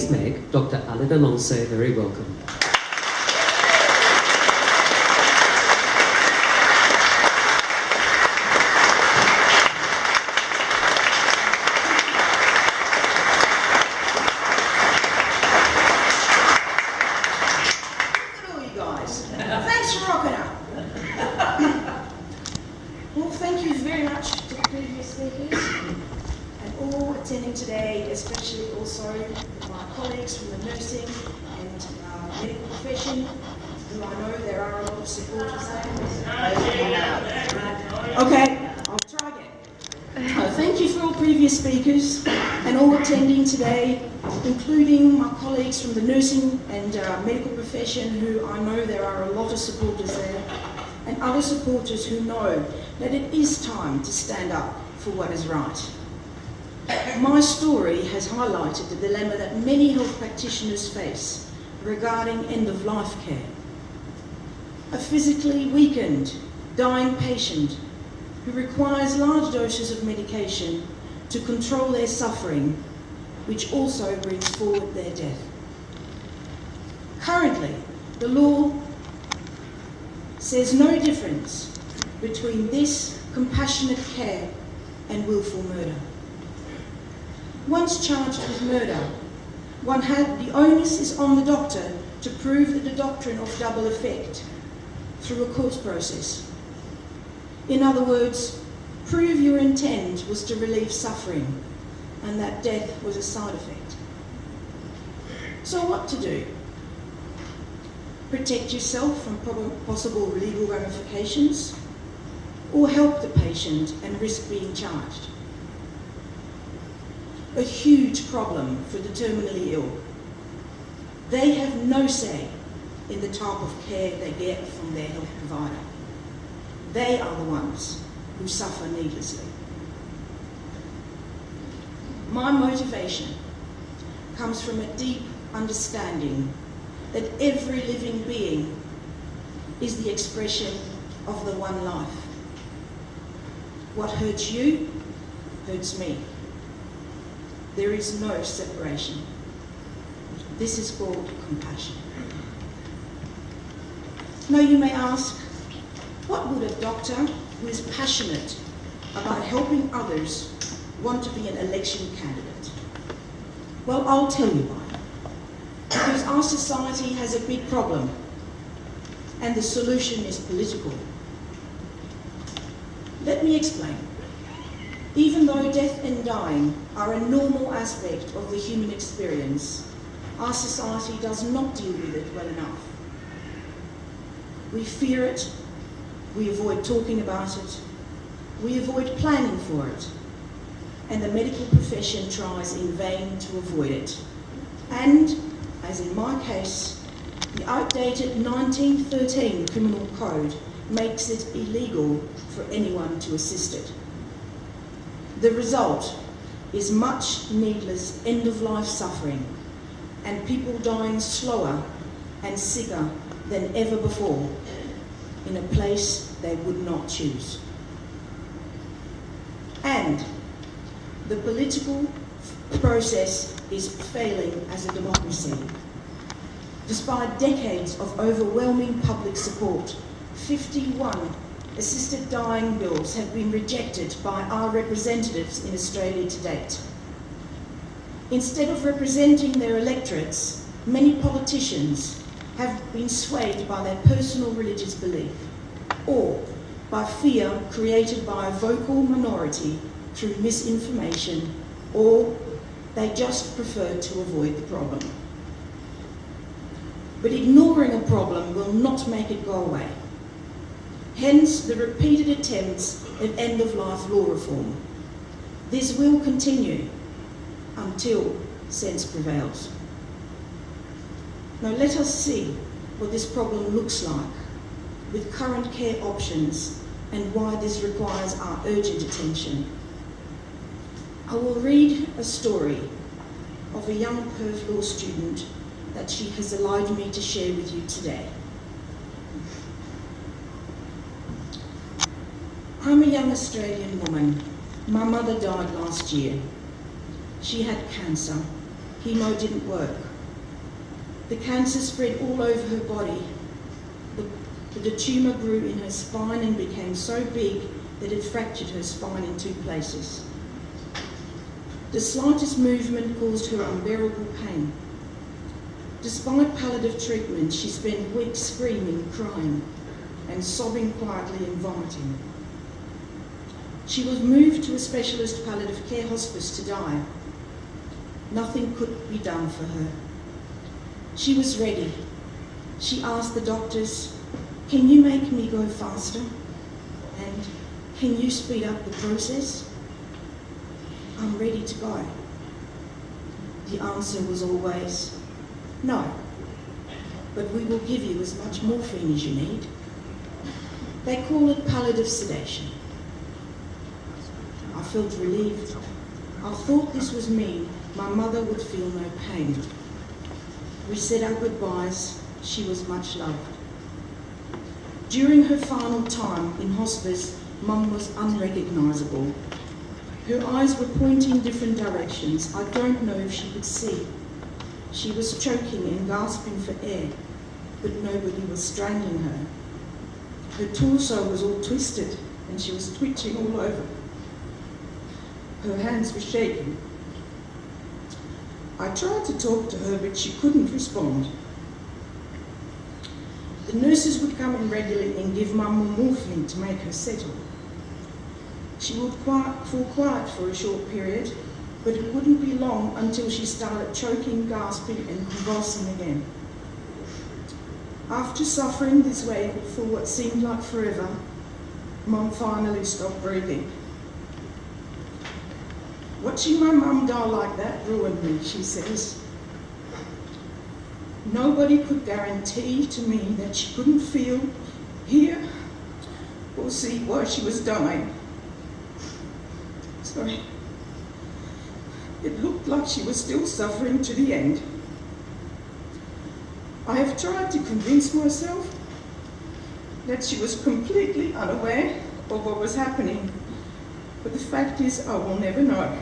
please make Dr. Alida Lancee very welcome. Today, especially also my colleagues from the nursing and medical profession, who I know there are a lot of supporters there. Okay, I'll try again. Thank you for all previous speakers and all attending today, including my colleagues from the nursing and medical profession, who I know there are a lot of supporters there, and other supporters who know that it is time to stand up for what is right. My story has highlighted the dilemma that many health practitioners face regarding end-of-life care. A physically weakened, dying patient who requires large doses of medication to control their suffering, which also brings forward their death. Currently, the law says no difference between this compassionate care and willful murder. Once charged with murder, the onus is on the doctor to prove the doctrine of double effect through a court process. In other words, prove your intent was to relieve suffering and that death was a side effect. So what to do? Protect yourself from possible legal ramifications, or help the patient and risk being charged? A huge problem for the terminally ill. They have no say in the type of care they get from their health provider. They are the ones who suffer needlessly. My motivation comes from a deep understanding that every living being is the expression of the one life. What hurts you hurts me. There is no separation. This is called compassion. Now you may ask, what would a doctor who is passionate about helping others want to be an election candidate? Well, I'll tell you why. Because our society has a big problem, and the solution is political. Let me explain. Even though death and dying are a normal aspect of the human experience, our society does not deal with it well enough. We fear it, we avoid talking about it, we avoid planning for it, and the medical profession tries in vain to avoid it. And, as in my case, the outdated 1913 Criminal Code makes it illegal for anyone to assist it. The result is much needless end-of-life suffering and people dying slower and sicker than ever before in a place they would not choose. And the political process is failing as a democracy. Despite decades of overwhelming public support, 51 assisted dying bills have been rejected by our representatives in Australia to date. Instead of representing their electorates, many politicians have been swayed by their personal religious belief or by fear created by a vocal minority through misinformation, or they just prefer to avoid the problem. But ignoring a problem will not make it go away. Hence the repeated attempts at end-of-life law reform. This will continue until sense prevails. Now let us see what this problem looks like with current care options and why this requires our urgent attention. I will read a story of a young Perth law student that she has allowed me to share with you today. I'm a young Australian woman. My mother died last year. She had cancer, Chemo didn't work. The cancer spread all over her body. The tumour grew in her spine and became so big that it fractured her spine in 2 places. The slightest movement caused her unbearable pain. Despite palliative treatment, she spent weeks screaming, crying, and sobbing quietly and vomiting. She was moved to a specialist palliative care hospice to die. Nothing could be done for her. She was ready. She asked the doctors, "Can you make me go faster? And can you speed up the process? I'm ready to go." The answer was always, "No, but we will give you as much morphine as you need." They call it palliative sedation. I felt relieved. I thought this was me. My mother would feel no pain. We said our goodbyes. She was much loved. During her final time in hospice, Mum was unrecognisable. Her eyes were pointing different directions. I don't know if she could see. She was choking and gasping for air, but nobody was strangling her. Her torso was all twisted and she was twitching all over. Her hands were shaking. I tried to talk to her, but she couldn't respond. The nurses would come in regularly and give Mum more morphine to make her settle. She would fall quiet for a short period, but it wouldn't be long until she started choking, gasping and convulsing again. After suffering this way for what seemed like forever, Mum finally stopped breathing. "Watching my mum die like that ruined me," she says. "Nobody could guarantee to me that she couldn't feel, hear, or see why she was dying. Sorry. It looked like she was still suffering to the end. I have tried to convince myself that she was completely unaware of what was happening, but the fact is I will never know."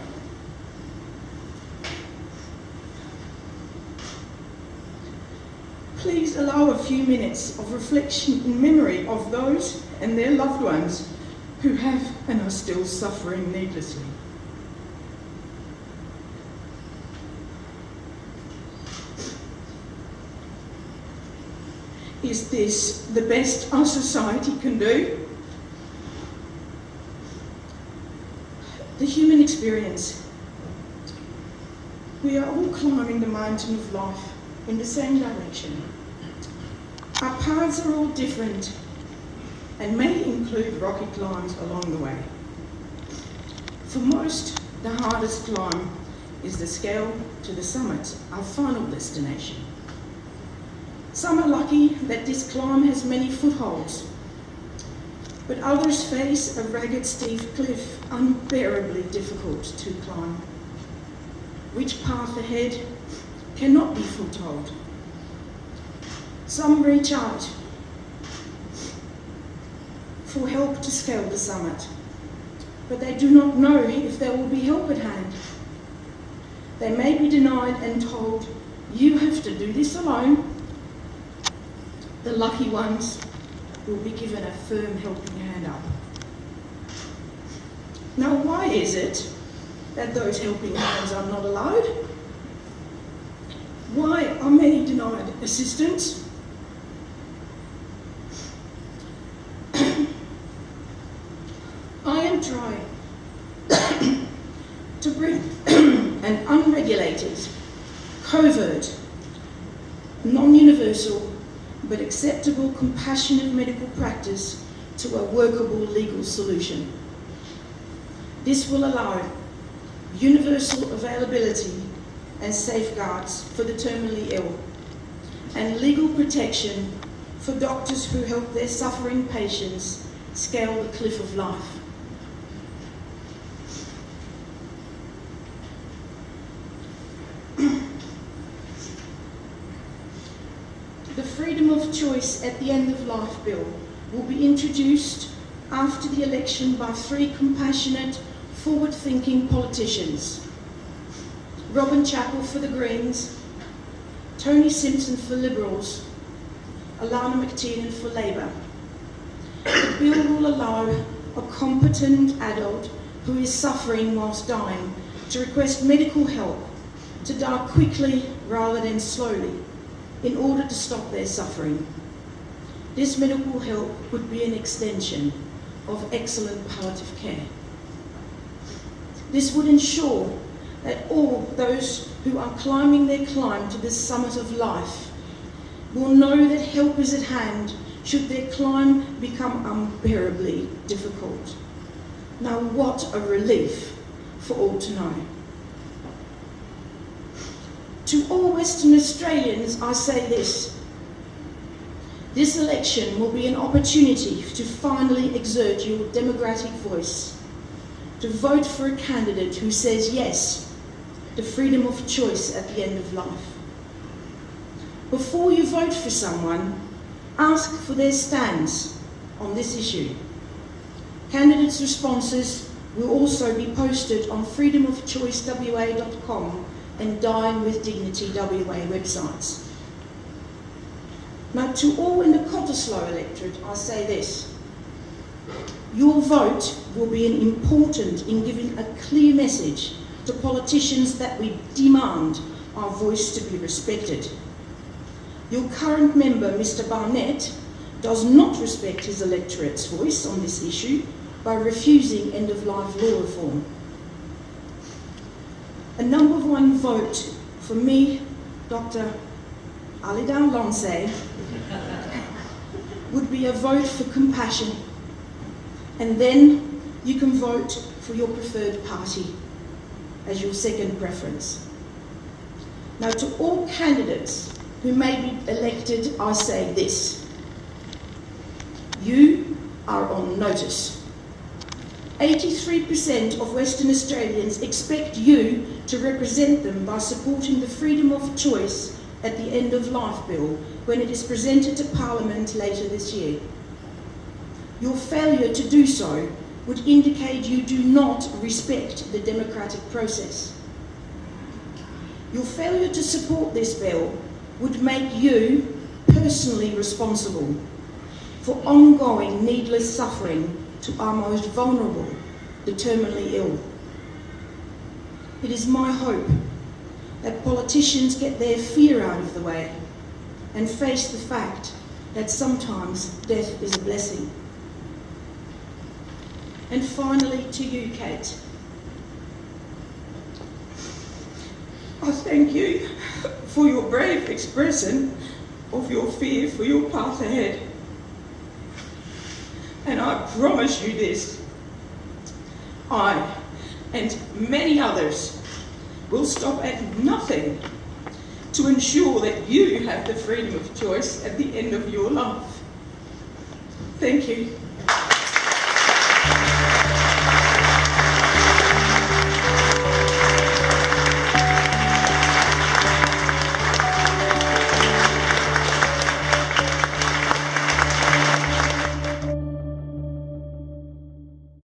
Please allow a few minutes of reflection in memory of those and their loved ones who have and are still suffering needlessly. Is this the best our society can do? The human experience. We are all climbing the mountain of life in the same direction. Our paths are all different and may include rocky climbs along the way. For most, the hardest climb is the scale to the summit, our final destination. Some are lucky that this climb has many footholds, but others face a ragged, steep cliff, unbearably difficult to climb. Which path ahead cannot be foretold. Some reach out for help to scale the summit, but they do not know if there will be help at hand. They may be denied and told, "You have to do this alone." The lucky ones will be given a firm helping hand up. Now, why is it that those helping hands are not allowed? Why are many denied assistance? I am trying to bring an unregulated, covert, non-universal, but acceptable, compassionate medical practice to a workable legal solution. This will allow universal availability and safeguards for the terminally ill, and legal protection for doctors who help their suffering patients scale the cliff of life. The Freedom of Choice at the End of Life Bill will be introduced after the election by 3 compassionate, forward-thinking politicians. Robin Chappell for the Greens, Tony Simpson for Liberals, Alana McTiernan for Labour. The bill will allow a competent adult who is suffering whilst dying to request medical help to die quickly rather than slowly in order to stop their suffering. This medical help would be an extension of excellent palliative care. This would ensure that all those who are climbing their climb to the summit of life will know that help is at hand should their climb become unbearably difficult. Now what a relief for all to know. To all Western Australians, I say this. This election will be an opportunity to finally exert your democratic voice, to vote for a candidate who says yes to freedom of choice at the end of life. Before you vote for someone, ask for their stance on this issue. Candidates' responses will also be posted on freedomofchoicewa.com and Dying with Dignity WA websites. Now, to all in the Cottesloe electorate, I say this. Your vote will be important in giving a clear message to politicians that we demand our voice to be respected. Your current member, Mr. Barnett, does not respect his electorate's voice on this issue by refusing end-of-life law reform. A number one vote for me, Dr. Alida Lancee, would be a vote for compassion, and then you can vote for your preferred party as your second preference. Now, to all candidates who may be elected, I say this. You are on notice. 83% of Western Australians expect you to represent them by supporting the freedom of choice at the end of life bill when it is presented to Parliament later this year. Your failure to do so would indicate you do not respect the democratic process. Your failure to support this bill would make you personally responsible for ongoing needless suffering to our most vulnerable, the terminally ill. It is my hope that politicians get their fear out of the way and face the fact that sometimes death is a blessing. And finally, to you, Kate. I thank you for your brave expression of your fear for your path ahead. And I promise you this, I and many others will stop at nothing to ensure that you have the freedom of choice at the end of your life. Thank you.